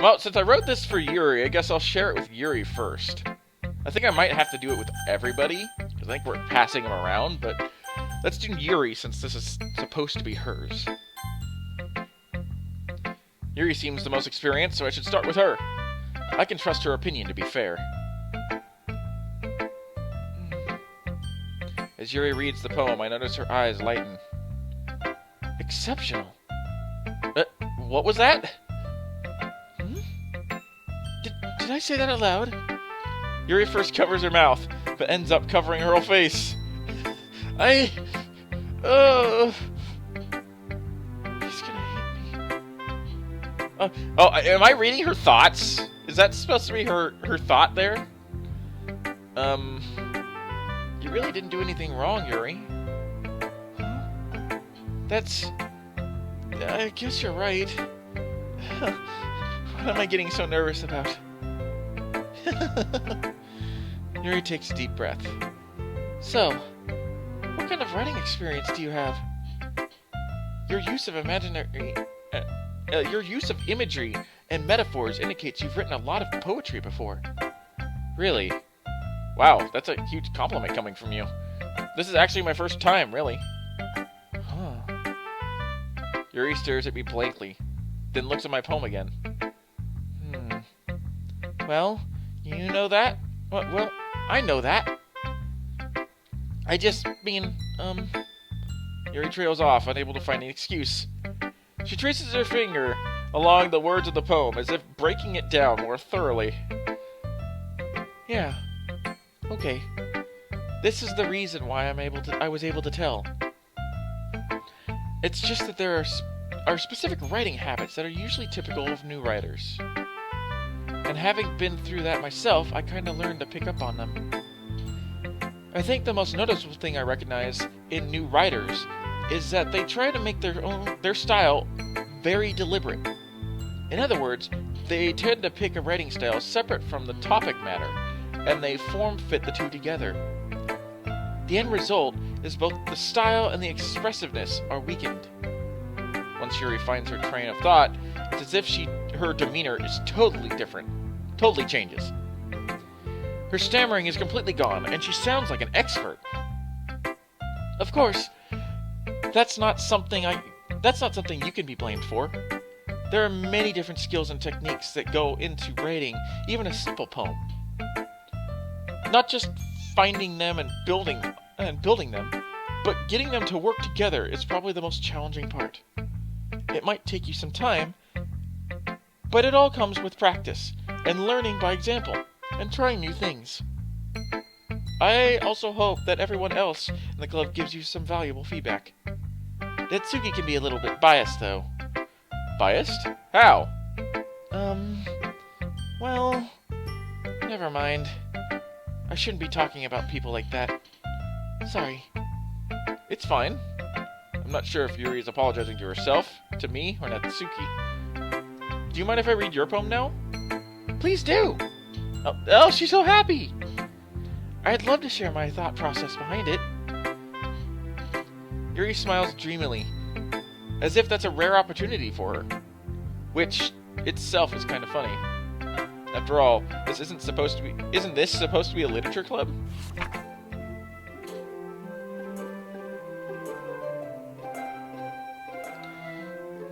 Well, since I wrote this for Yuri, I guess I'll share it with Yuri first. I think I might have to do it with everybody, because I think we're passing them around, but let's do Yuri since this is supposed to be hers. Yuri seems the most experienced, so I should start with her. I can trust her opinion to be fair. As Yuri reads the poem, I notice her eyes lighten. Exceptional. What was that? Did I say that out loud? Yuri first covers her mouth, but ends up covering her whole face. He's gonna hate me. Am I reading her thoughts? Is that supposed to be her thought there? You really didn't do anything wrong, Yuri. I guess you're right. What am I getting so nervous about? Yuri takes a deep breath. So, what kind of writing experience do you have? Your use of imagery and metaphors indicates you've written a lot of poetry before. Really? Wow, that's a huge compliment coming from you. This is actually my first time, really. Huh. Yuri stares at me blankly, then looks at my poem again. Well, you know that? Well, I know that. I just mean, Yuri trails off, unable to find an excuse. She traces her finger along the words of the poem, as if breaking it down more thoroughly. Yeah. Okay. This is the reason why I was able to tell. It's just that there are specific writing habits that are usually typical of new writers. And having been through that myself, I kind of learned to pick up on them. I think the most noticeable thing I recognize in new writers is that they try to make their style very deliberate. In other words, they tend to pick a writing style separate from the topic matter, and they form-fit the two together. The end result is both the style and the expressiveness are weakened. Once Yuri finds her train of thought, it's as if her demeanor is totally different. Totally changes. Her stammering is completely gone, and she sounds like an expert. Of course, that's not something you can be blamed for. There are many different skills and techniques that go into writing even a simple poem. Not just finding them and building them, but getting them to work together is probably the most challenging part. It might take you some time, but it all comes with practice and learning by example and trying new things. I also hope that everyone else in the club gives you some valuable feedback. Natsuki can be a little bit biased, though. Biased? How? Well, never mind. I shouldn't be talking about people like that. Sorry. It's fine. I'm not sure if Yuri is apologizing to herself, to me, or Natsuki. Do you mind if I read your poem now? Please do! Oh, she's so happy! I'd love to share my thought process behind it. Yuri smiles dreamily, as if that's a rare opportunity for her, which itself is kind of funny. After all, isn't this supposed to be a literature club?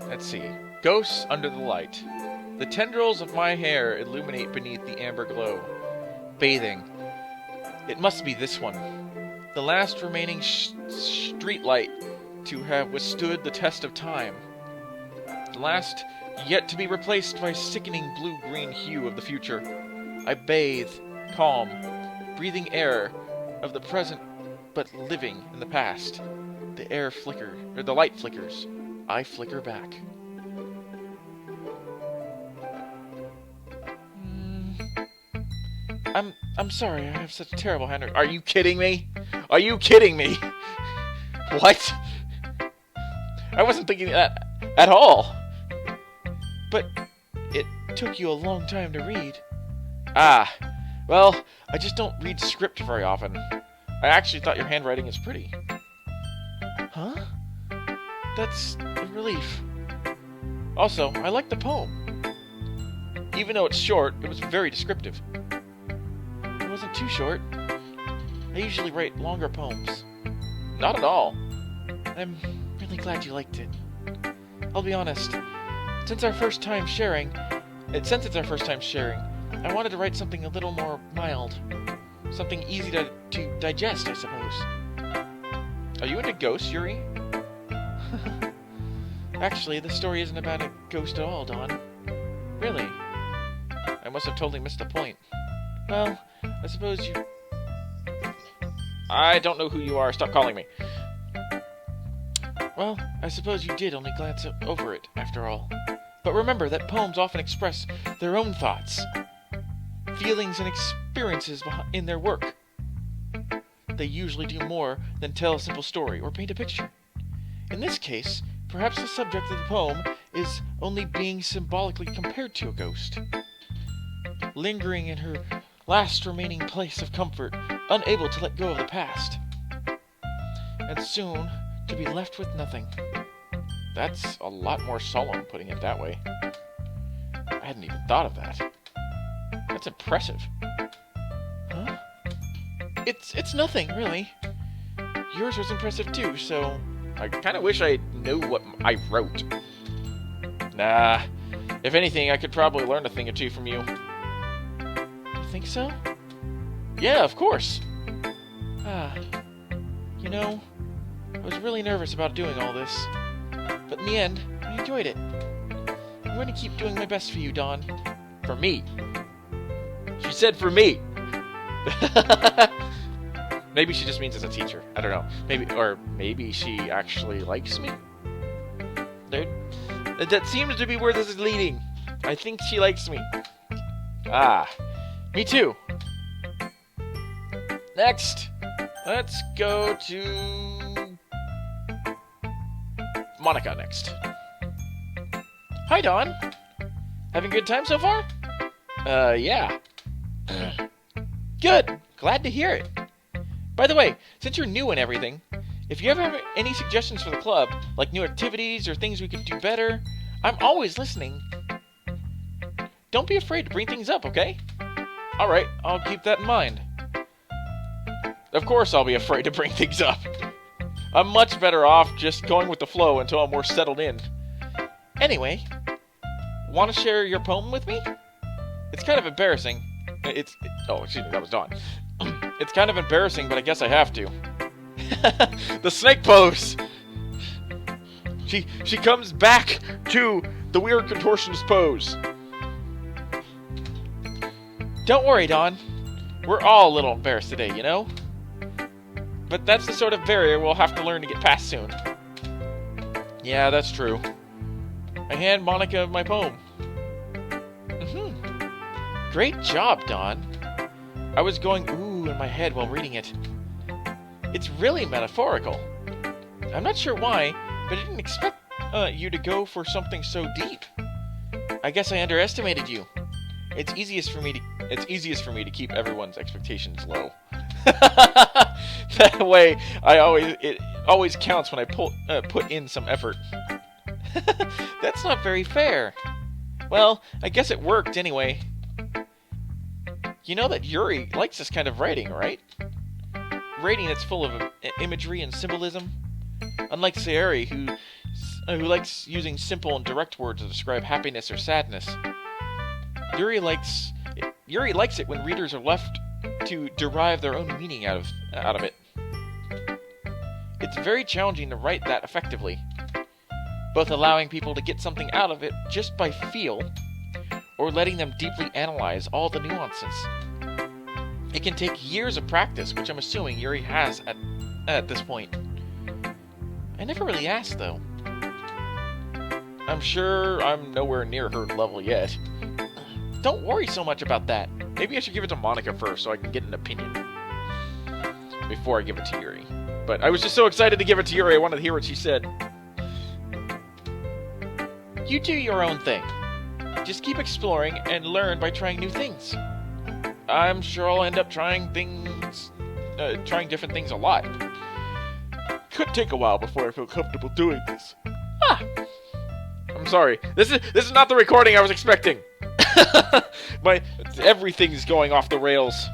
Let's see. Ghosts under the light. The tendrils of my hair illuminate beneath the amber glow. Bathing. It must be this one. The last remaining street light to have withstood the test of time. The last yet to be replaced by sickening blue-green hue of the future. I bathe, calm, breathing air of the present but living in the past. The light flickers. I flicker back. I'm sorry, I have such terrible handwriting. Are you kidding me? Are you kidding me? What? I wasn't thinking that at all. But it took you a long time to read. Ah, well, I just don't read script very often. I actually thought your handwriting is pretty. Huh? That's a relief. Also, I like the poem. Even though it's short, it was very descriptive. It wasn't too short. I usually write longer poems. Not at all. I'm really glad you liked it. I'll be honest, since it's our first time sharing, I wanted to write something a little more mild. Something easy to digest, I suppose. Are you into ghosts, Yuri? Actually, the story isn't about a ghost at all, Dawn. Really? I must have totally missed the point. Well, I suppose you... I don't know who you are. Stop calling me. Well, I suppose you did only glance over it, after all. But remember that poems often express their own thoughts, feelings, and experiences in their work. They usually do more than tell a simple story or paint a picture. In this case, perhaps the subject of the poem is only being symbolically compared to a ghost, lingering in her last remaining place of comfort, unable to let go of the past, and soon to be left with nothing. That's a lot more solemn, putting it that way. I hadn't even thought of that. That's impressive. Huh? It's nothing, really. Yours was impressive too, so I kind of wish I knew what I wrote. Nah, if anything, I could probably learn a thing or two from you. You think so? Yeah, of course. You know, I was really nervous about doing all this, but in the end, I enjoyed it. I'm going to keep doing my best for you, Dawn. For me. She said for me. Maybe she just means as a teacher. I don't know. Maybe she actually likes me. That seems to be where this is leading. I think she likes me. Me too. Next, let's go to Monica next. Hi, Dawn. Having a good time so far? Yeah. Good. Glad to hear it. By the way, since you're new and everything, if you ever have any suggestions for the club, like new activities or things we could do better, I'm always listening. Don't be afraid to bring things up, okay? Alright, I'll keep that in mind. Of course I'll be afraid to bring things up. I'm much better off just going with the flow until I'm more settled in. Anyway, want to share your poem with me? It's kind of embarrassing. Oh, excuse me, that was Dawn. It's kind of embarrassing, but I guess I have to. The snake pose! She comes back to the weird contortionist pose. Don't worry, Dawn. We're all a little embarrassed today, you know? But that's the sort of barrier we'll have to learn to get past soon. Yeah, that's true. I hand Monica my poem. Great job, Dawn. I was going ooh in my head while reading it. It's really metaphorical. I'm not sure why, but I didn't expect you to go for something so deep. I guess I underestimated you. It's easiest for me to keep everyone's expectations low. That way, it always counts when I put in some effort. That's not very fair. Well, I guess it worked anyway. You know that Yuri likes this kind of writing, right? Writing that's full of imagery and symbolism. Unlike Sayuri, who likes using simple and direct words to describe happiness or sadness. Yuri likes it when readers are left to derive their own meaning out of it. It's very challenging to write that effectively, both allowing people to get something out of it just by feel, or letting them deeply analyze all the nuances. It can take years of practice, which I'm assuming Yuri has at this point. I never really asked, though. I'm sure I'm nowhere near her level yet. Don't worry so much about that. Maybe I should give it to Monica first so I can get an opinion before I give it to Yuri. But I was just so excited to give it to Yuri, I wanted to hear what she said. You do your own thing. Just keep exploring and learn by trying new things. I'm sure I'll end up trying different things a lot. Could take a while before I feel comfortable doing this. I'm sorry. This is not the recording I was expecting. Everything's going off the rails.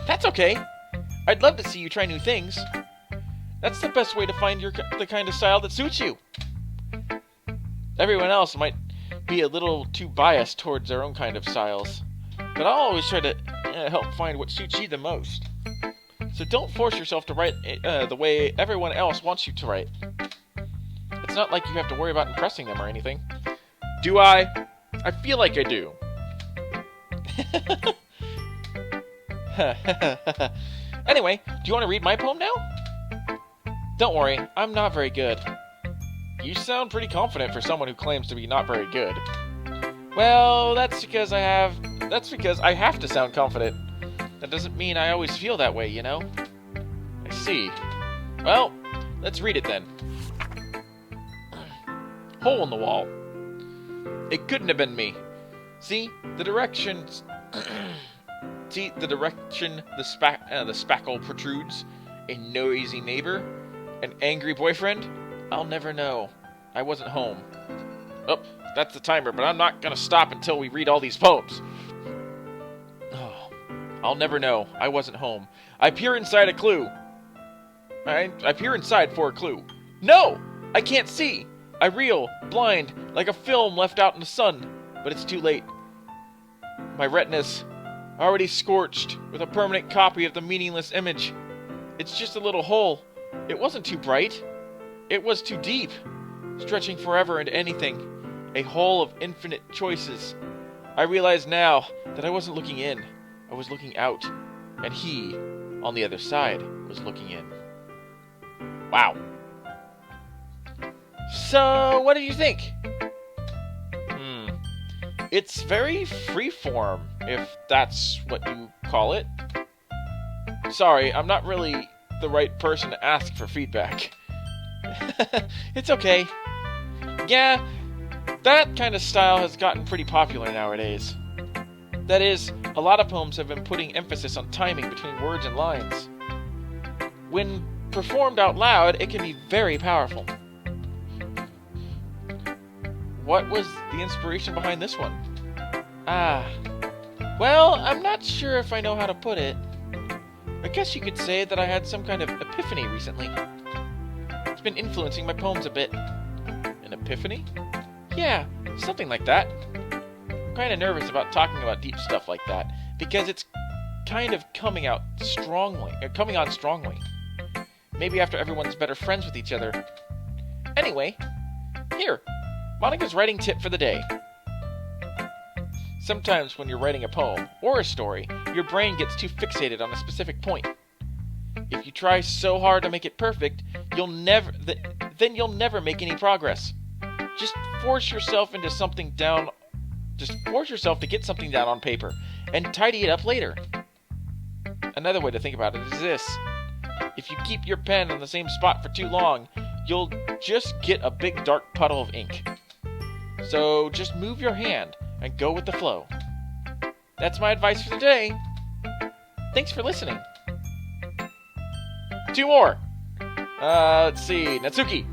That's okay. I'd love to see you try new things. That's the best way to find the kind of style that suits you. Everyone else might be a little too biased towards their own kind of styles, but I'll always try to help find what suits you the most. So don't force yourself to write the way everyone else wants you to write. It's not like you have to worry about impressing them or anything. Do I? I feel like I do. Anyway, do you want to read my poem now? Don't worry, I'm not very good. You sound pretty confident for someone who claims to be not very good. Well, that's because I have to sound confident. That doesn't mean I always feel that way, you know? I see. Well, let's read it then. Hole in the wall. It couldn't have been me. See the direction the spackle protrudes? A noisy neighbor? An angry boyfriend? I'll never know. I wasn't home. Oh, that's the timer, but I'm not gonna stop until we read all these poems. Oh, I'll never know. I wasn't home. I peer inside a clue. I peer inside for a clue. No! I can't see! I reel, blind, like a film left out in the sun, but it's too late. My retina's already scorched with a permanent copy of the meaningless image. It's just a little hole. It wasn't too bright. It was too deep, stretching forever into anything. A hole of infinite choices. I realize now that I wasn't looking in. I was looking out. And he, on the other side, was looking in. Wow. So, what did you think? It's very freeform, if that's what you call it. Sorry, I'm not really the right person to ask for feedback. It's okay. Yeah, that kind of style has gotten pretty popular nowadays. That is, a lot of poems have been putting emphasis on timing between words and lines. When performed out loud, it can be very powerful. What was the inspiration behind this one? Well, I'm not sure if I know how to put it. I guess you could say that I had some kind of epiphany recently. It's been influencing my poems a bit. An epiphany? Yeah, something like that. I'm kind of nervous about talking about deep stuff like that, because it's kind of coming on strongly. Maybe after everyone's better friends with each other. Anyway, here, Monica's writing tip for the day. Sometimes when you're writing a poem or a story, your brain gets too fixated on a specific point. If you try so hard to make it perfect, you'll never make any progress. Just force yourself to get something down on paper and tidy it up later. Another way to think about it is this. If you keep your pen in the same spot for too long, you'll just get a big dark puddle of ink. So just move your hand and go with the flow. That's my advice for today. Thanks for listening. 2 more. Let's see. Natsuki.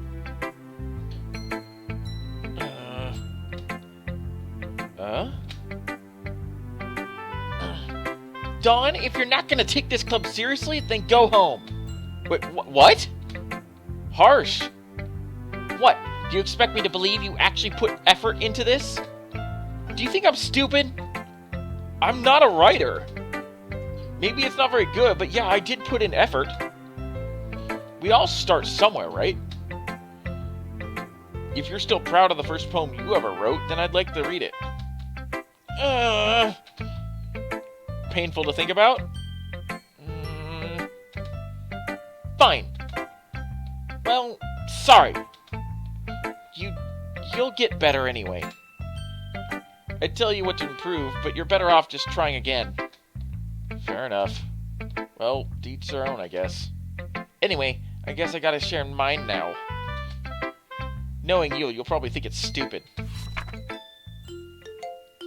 Dawn, if you're not gonna take this club seriously, then go home. Wait, what? Harsh. What? Do you expect me to believe you actually put effort into this? Do you think I'm stupid? I'm not a writer. Maybe it's not very good, but yeah, I did put in effort. We all start somewhere, right? If you're still proud of the first poem you ever wrote, then I'd like to read it. Painful to think about? Fine. Well, sorry. You'll get better anyway. I'd tell you what to improve, but you're better off just trying again. Fair enough. Well, to each their own, I guess. Anyway, I guess I gotta share mine now. Knowing you'll probably think it's stupid.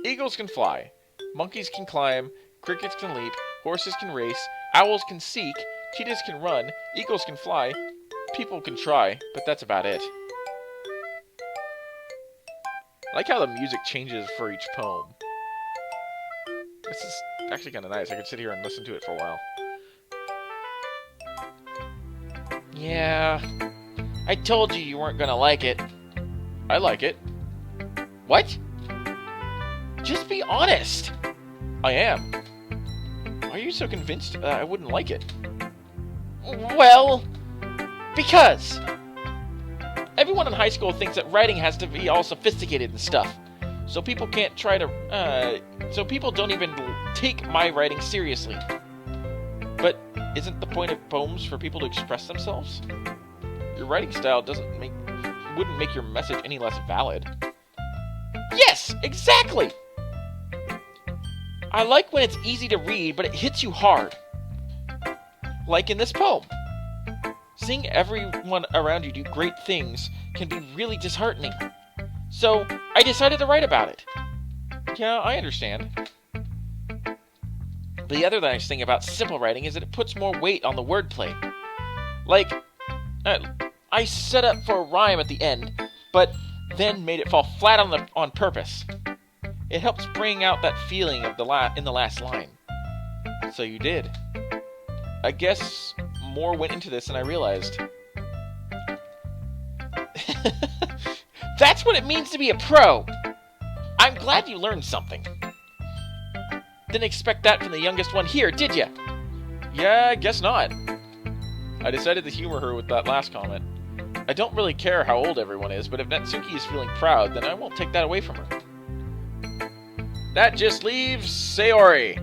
Eagles can fly. Monkeys can climb. Crickets can leap. Horses can race. Owls can seek. Cheetahs can run. Eagles can fly. People can try, but that's about it. I like how the music changes for each poem. This is actually kind of nice. I could sit here and listen to it for a while. Yeah, I told you weren't gonna like it. I like it. What? Just be honest. I am. Why are you so convinced I wouldn't like it? Well, because everyone in high school thinks that writing has to be all sophisticated and stuff. So people can't try to, so people don't even take my writing seriously. But isn't the point of poems for people to express themselves? Your writing style wouldn't make your message any less valid. Yes, exactly! I like when it's easy to read, but it hits you hard. Like in this poem. Seeing everyone around you do great things can be really disheartening. So, I decided to write about it. Yeah, I understand. The other nice thing about simple writing is that it puts more weight on the wordplay. Like, I set up for a rhyme at the end, but then made it fall flat on purpose. It helps bring out that feeling of in the last line. So you did. I guess more went into this than I realized. That's what it means to be a pro! I'm glad you learned something. Didn't expect that from the youngest one here, did ya? Yeah, I guess not. I decided to humor her with that last comment. I don't really care how old everyone is, but if Natsuki is feeling proud, then I won't take that away from her. That just leaves Sayori.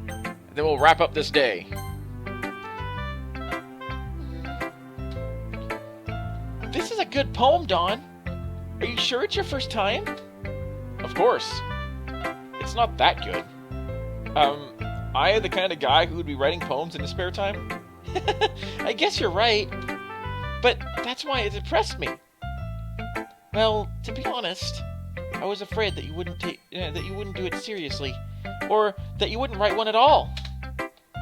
Then we'll wrap up this day. This is a good poem, Dawn. Are you sure it's your first time? Of course. It's not that good. I the kind of guy who would be writing poems in his spare time? I guess you're right. But that's why it impressed me. Well, to be honest, I was afraid that you wouldn't do it seriously, or that you wouldn't write one at all.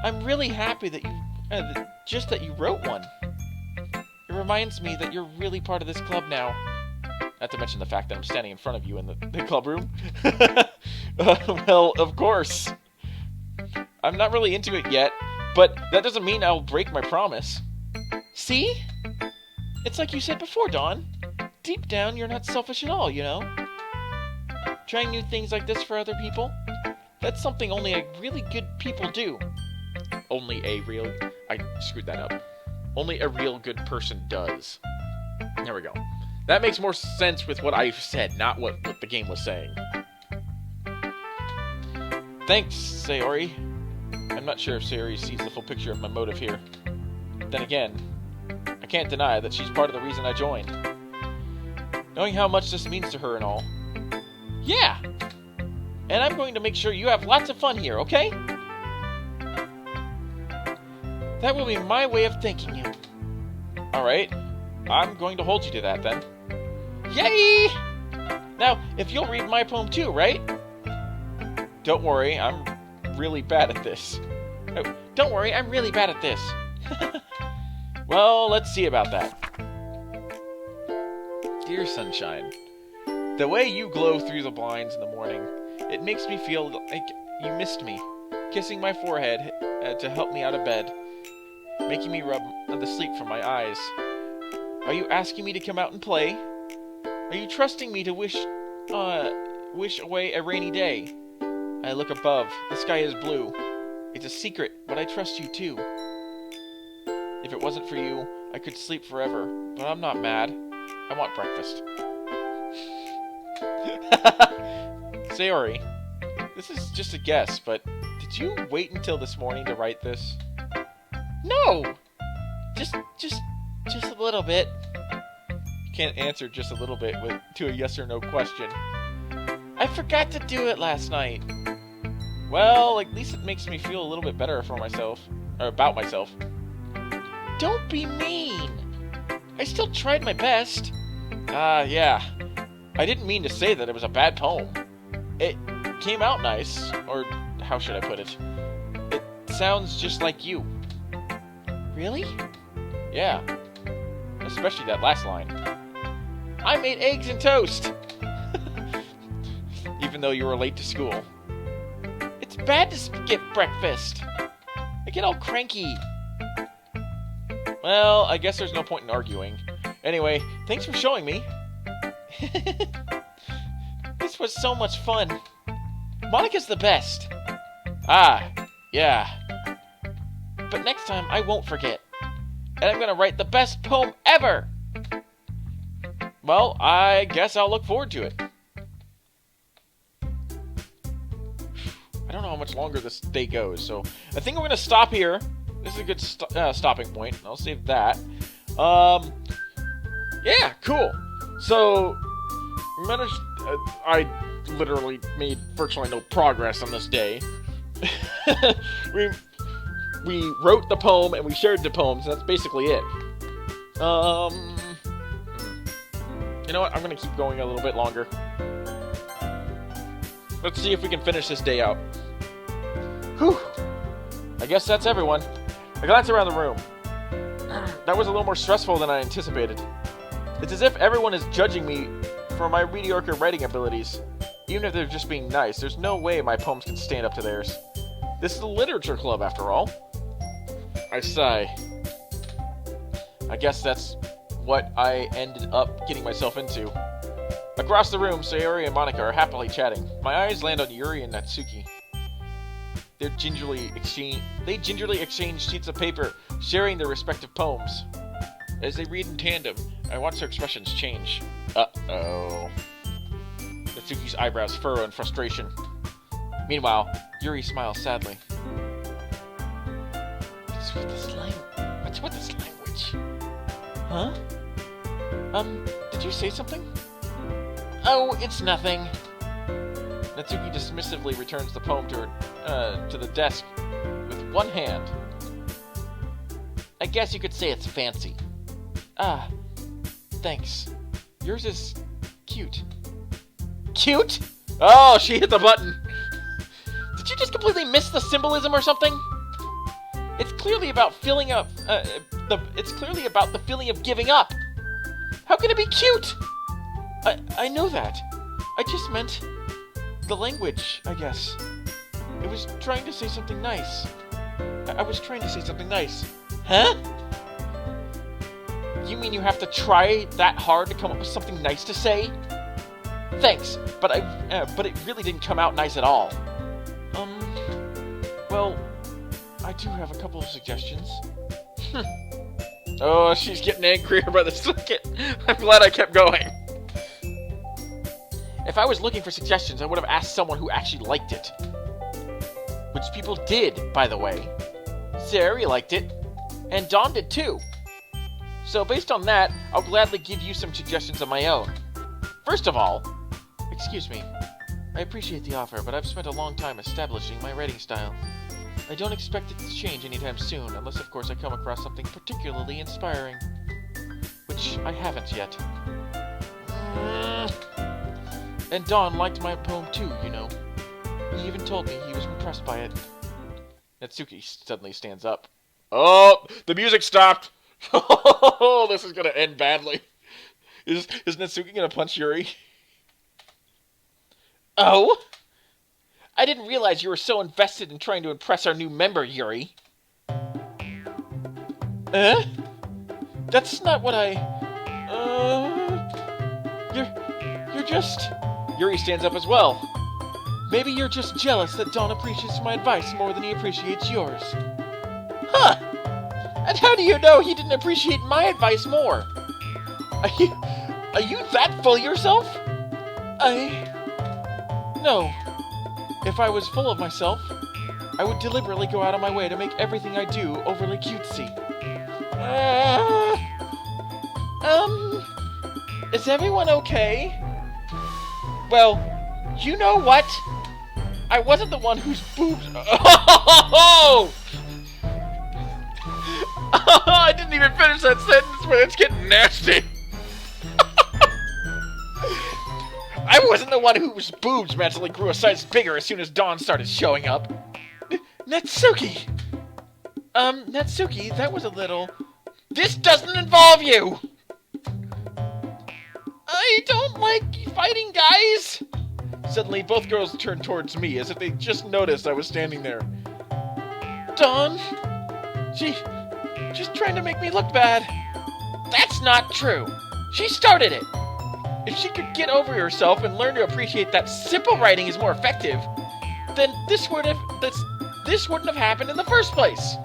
I'm really happy that you wrote one. It reminds me that you're really part of this club now. Not to mention the fact that I'm standing in front of you in the club room. Well, of course. I'm not really into it yet, but that doesn't mean I'll break my promise. See? It's like you said before, Dawn. Deep down, you're not selfish at all, you know? Trying new things like this for other people? That's something only really good people do. I screwed that up. Only a real good person does. There we go. That makes more sense with what I said, not what the game was saying. Thanks, Sayori. I'm not sure if Sayori sees the full picture of my motive here. Then again, I can't deny that she's part of the reason I joined. Knowing how much this means to her and all. Yeah! And I'm going to make sure you have lots of fun here, okay? That will be my way of thanking you. Alright, I'm going to hold you to that then. Yay! Now, if you'll read my poem too, right? Don't worry, I'm really bad at this. Oh, don't worry, I'm really bad at this. Well, let's see about that. Dear Sunshine, the way you glow through the blinds in the morning, it makes me feel like you missed me, kissing my forehead to help me out of bed, making me rub the sleep from my eyes. Are you asking me to come out and play? Are you trusting me to wish away a rainy day? I look above. The sky is blue. It's a secret, but I trust you too. If it wasn't for you, I could sleep forever, but I'm not mad. I want breakfast. Sayori, this is just a guess, but did you wait until this morning to write this? No! Just a little bit. You can't answer just a little bit to a yes or no question. I forgot to do it last night. Well, at least it makes me feel a little bit better about myself. Don't be mean. I still tried my best. Yeah. I didn't mean to say that it was a bad poem. It came out nice, or how should I put it? It sounds just like you. Really? Yeah. Especially that last line. I made eggs and toast. even though you were late to school. It's bad to skip breakfast. I get all cranky. Well, I guess there's no point in arguing. Anyway, thanks for showing me. This was so much fun. Monica's the best. Ah, yeah. But next time, I won't forget. And I'm gonna write the best poem ever! Well, I guess I'll look forward to it. I don't know how much longer this day goes, so I think I'm gonna stop here. This is a good stopping point. I'll save that. Yeah, cool. So, I literally made virtually no progress on this day. we wrote the poem and we shared the poems. That's basically it. You know what? I'm gonna keep going a little bit longer. Let's see if we can finish this day out. Whew. I guess that's everyone. I glance around the room. That was a little more stressful than I anticipated. It's as if everyone is judging me for my mediocre writing abilities. Even if they're just being nice, there's no way my poems can stand up to theirs. This is a literature club, after all. I sigh. I guess that's what I ended up getting myself into. Across the room, Sayori and Monica are happily chatting. My eyes land on Yuri and Natsuki. They gingerly exchange sheets of paper, sharing their respective poems. As they read in tandem, I watch their expressions change. Uh-oh. Natsuki's eyebrows furrow in frustration. Meanwhile, Yuri smiles sadly. What's with this language? Huh? Did you say something? Oh, it's nothing. Natsuki dismissively returns the poem to the desk with one hand. I guess you could say it's fancy. Ah, thanks. Yours is cute. Cute? Oh, she hit the button. Did you just completely miss the symbolism or something? It's clearly about filling up. It's clearly about the feeling of giving up. How can it be cute? I know that. I just meant the language, I guess. It was trying to say something nice. I was trying to say something nice. Huh? You mean you have to try that hard to come up with something nice to say? Thanks, but it really didn't come out nice at all. Well, I do have a couple of suggestions. Oh, she's getting angrier by the second. I'm glad I kept going. If I was looking for suggestions, I would have asked someone who actually liked it. Which people did, by the way. Sayori liked it, and Dawn did too. So based on that, I'll gladly give you some suggestions of my own. First of all, excuse me, I appreciate the offer, but I've spent a long time establishing my writing style. I don't expect it to change anytime soon, unless of course I come across something particularly inspiring. Which I haven't yet. And Don liked my poem too, you know. He even told me he was impressed by it. Natsuki suddenly stands up. Oh, the music stopped! Oh, this is gonna end badly. Is Natsuki gonna punch Yuri? Oh? I didn't realize you were so invested in trying to impress our new member, Yuri. That's not what You're just... Yuri stands up as well. Maybe you're just jealous that Don appreciates my advice more than he appreciates yours. Huh! And how do you know he didn't appreciate my advice more? Are you that full of yourself? No. If I was full of myself, I would deliberately go out of my way to make everything I do overly cutesy. Is everyone okay? Well, you know what? I wasn't the one whose boobs... Oh! I didn't even finish that sentence, but it's getting nasty. I wasn't the one whose boobs magically grew a size bigger as soon as Dawn started showing up. Natsuki! Natsuki, that was a little... This doesn't involve you! I don't like fighting guys! Suddenly, both girls turned towards me, as if they just noticed I was standing there. Dawn? She's trying to make me look bad. That's not true. She started it. If she could get over herself and learn to appreciate that simple writing is more effective, then this wouldn't have happened in the first place.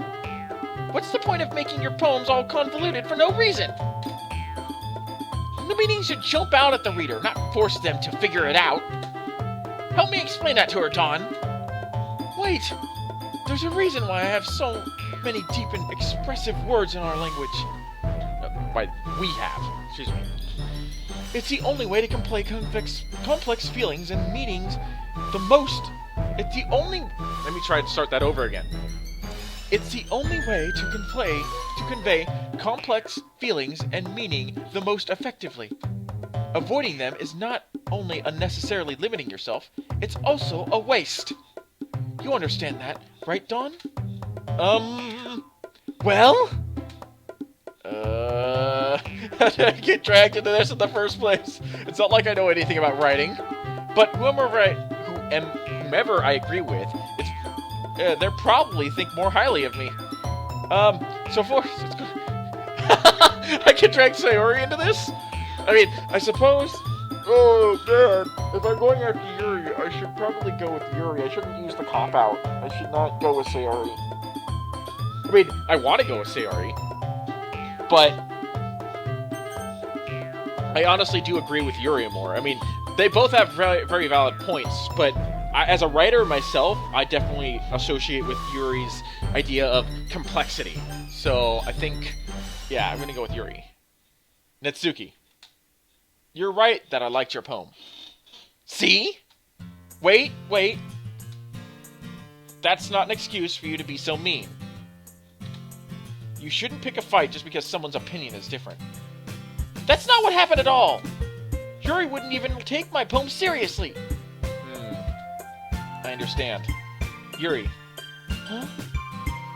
What's the point of making your poems all convoluted for no reason? The meaning should jump out at the reader, not force them to figure it out. Help me explain that to her, Dawn. Wait, there's a reason why I have so many deep and expressive words in our language. We have, excuse me. It's the only way to convey complex feelings and meanings the most. Let me try to start that over again. It's the only way to convey complex feelings and meaning the most effectively. Avoiding them is not only unnecessarily limiting yourself, it's also a waste. You understand that, right, Dawn? Well? How did I get dragged into this in the first place? It's not like I know anything about writing. But whomever I agree with, they'll probably think more highly of me. So first, I get dragged Sayori into this? I mean, I suppose... Oh, man. If I'm going after Yuri, I should probably go with Yuri. I shouldn't use the cop-out. I should not go with Sayori. I mean, I want to go with Sayori, but I honestly do agree with Yuri more. I mean, they both have very, very valid points, but as a writer myself, I definitely associate with Yuri's idea of complexity. So I think, yeah, I'm going to go with Yuri. Natsuki, you're right that I liked your poem. See? Wait. That's not an excuse for you to be so mean. You shouldn't pick a fight just because someone's opinion is different. That's not what happened at all. Yuri wouldn't even take my poem seriously. I understand. Yuri. Huh?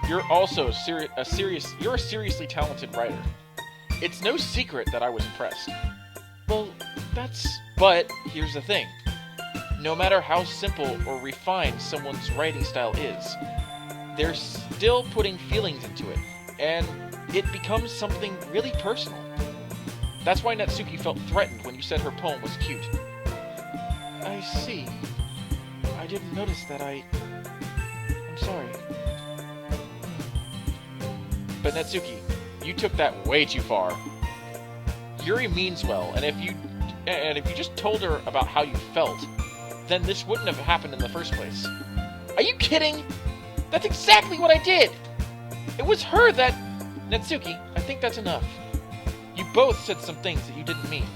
You're also a seriously talented writer. It's no secret that I was impressed. Well, but here's the thing. No matter how simple or refined someone's writing style is, they're still putting feelings into it, and it becomes something really personal. That's why Natsuki felt threatened when you said her poem was cute. I see. I didn't notice that. I'm sorry. But Natsuki, you took that way too far. Yuri means well, and if you just told her about how you felt, then this wouldn't have happened in the first place. Are you kidding? That's exactly what I did! It was her that... Natsuki, I think that's enough. You both said some things that you didn't mean.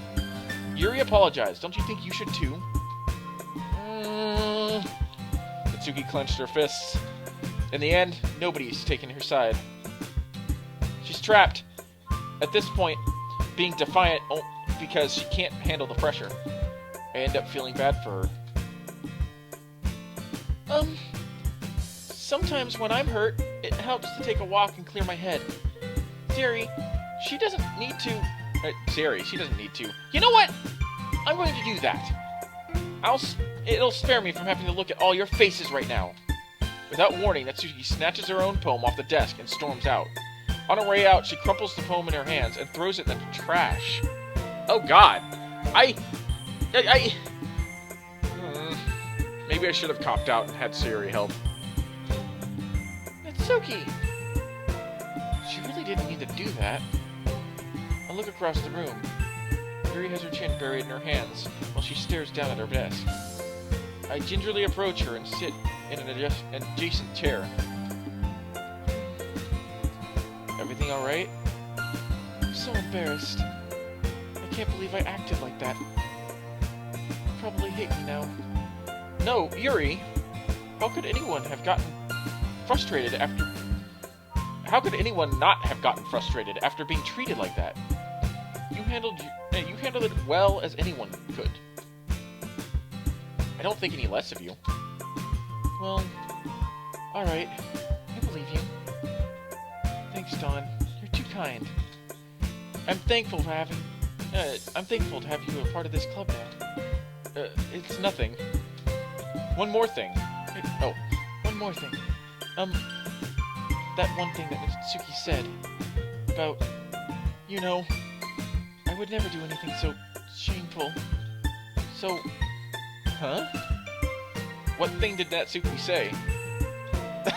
Yuri apologized. Don't you think you should too? Natsuki clenched her fists. In the end, nobody's taken her side. She's trapped. At this point, being defiant because she can't handle the pressure. I end up feeling bad for her. Sometimes when I'm hurt, it helps to take a walk and clear my head. Siri, she doesn't need to... she doesn't need to. You know what? I'm going to do that. It'll spare me from having to look at all your faces right now. Without warning, Natsuki snatches her own poem off the desk and storms out. On her way out, she crumples the poem in her hands and throws it in the trash. Oh god. Maybe I should have copped out and had Siri help. Natsuki! She really didn't need to do that. I look across the room. Yuri has her chin buried in her hands while she stares down at her desk. I gingerly approach her and sit in an adjacent chair. Everything alright? I'm so embarrassed. I can't believe I acted like that. You probably hate me now. No, Yuri! How could anyone have gotten frustrated after... How could anyone not have gotten frustrated after being treated like that? You handled it well as anyone could. I don't think any less of you. Well, alright. I believe you. Thanks, Dawn. You're too kind. I'm thankful to have you a part of this club now. It's nothing. one more thing. Oh, one more thing. That one thing that Natsuki said about, you know, I would never do anything so shameful. So, huh? What thing did Natsuki say?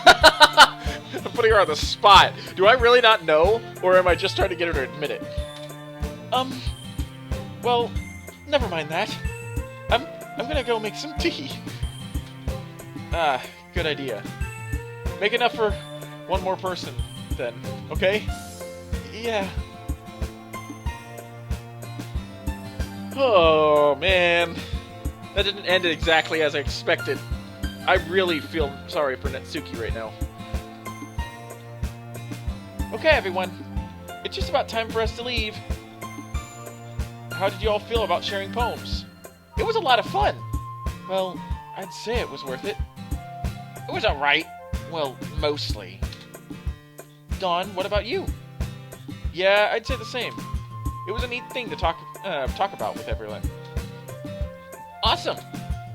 I'm putting her on the spot. Do I really not know, or am I just trying to get her to admit it? Well, never mind that. I'm gonna go make some tea. Ah, good idea. Make enough for one more person, then, okay? Yeah. Oh, man. That didn't end exactly as I expected. I really feel sorry for Natsuki right now. Okay, everyone. It's just about time for us to leave. How did you all feel about sharing poems? It was a lot of fun. Well, I'd say it was worth it. It was alright. Well, mostly. Dawn, what about you? Yeah, I'd say the same. It was a neat thing to talk about with everyone. Awesome!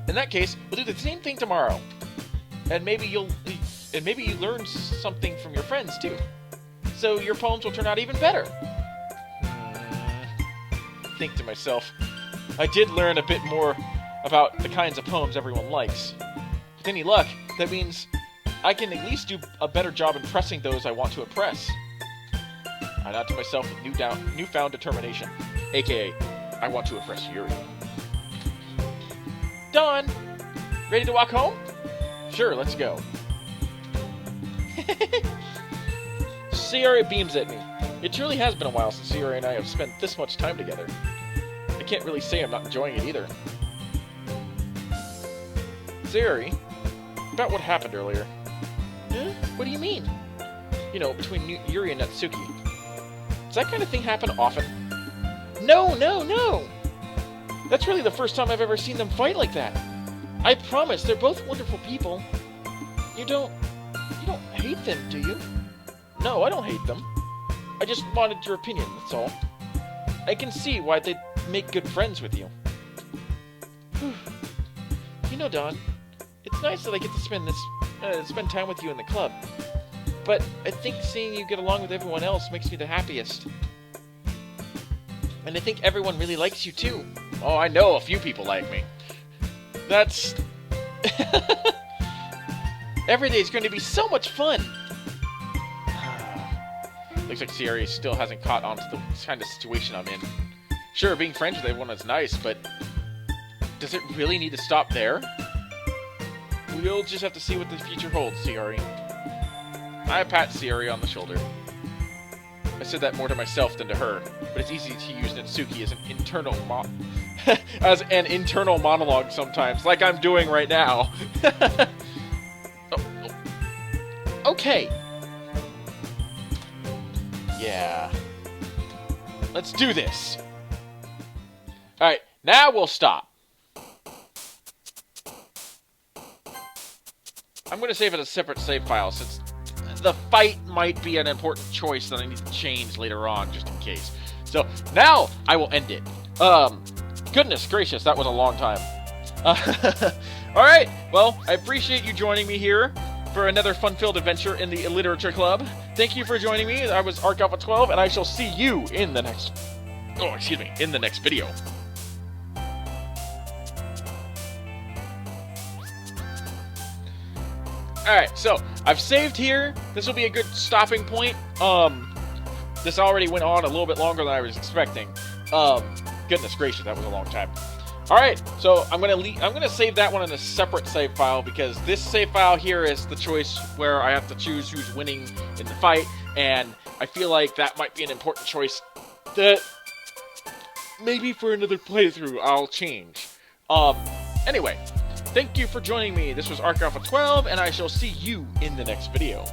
In that case, we'll do the same thing tomorrow. And maybe you learn something from your friends, too. So your poems will turn out even better. Think to myself, I did learn a bit more about the kinds of poems everyone likes. With any luck, that means I can at least do a better job impressing those I want to impress. I nod to myself with newfound determination, aka, I want to impress Yuri. Dawn! Ready to walk home? Sure, let's go. Sayori beams at me. It truly has been a while since Sayori and I have spent this much time together. I can't really say I'm not enjoying it either. Sayori, about what happened earlier. Huh? What do you mean? You know, between Yuri and Natsuki. Does that kind of thing happen often? No! That's really the first time I've ever seen them fight like that. I promise, they're both wonderful people. You don't hate them, do you? No, I don't hate them. I just wanted your opinion, that's all. I can see why they'd make good friends with you. You know, Dawn, it's nice that I get to spend time with you in the club. But I think seeing you get along with everyone else makes me the happiest. And I think everyone really likes you too. Oh, I know a few people like me. That's... Every day is going to be so much fun! Looks like Sayori still hasn't caught on to the kind of situation I'm in. Sure, being friends with everyone is nice, but... does it really need to stop there? We'll just have to see what the future holds, Sayori. I pat Sayori on the shoulder. I said that more to myself than to her, but it's easy to use Natsuki as an internal monologue sometimes, like I'm doing right now. Okay. Yeah. Let's do this. Alright, now we'll stop. I'm going to save it as a separate save file, since the fight might be an important choice that I need to change later on, just in case. So, now I will end it. Goodness gracious, that was a long time. Alright, well, I appreciate you joining me here for another fun-filled adventure in the Literature Club. Thank you for joining me. I was Arc Alpha 12, and I shall see you in the next... in the next video. Alright, so, I've saved here. This will be a good stopping point. This already went on a little bit longer than I was expecting. Goodness gracious, that was a long time. Alright, so I'm gonna save that one in a separate save file, because this save file here is the choice where I have to choose who's winning in the fight, and I feel like that might be an important choice that maybe for another playthrough I'll change. Anyway, thank you for joining me. This was Arc Alpha 12, and I shall see you in the next video.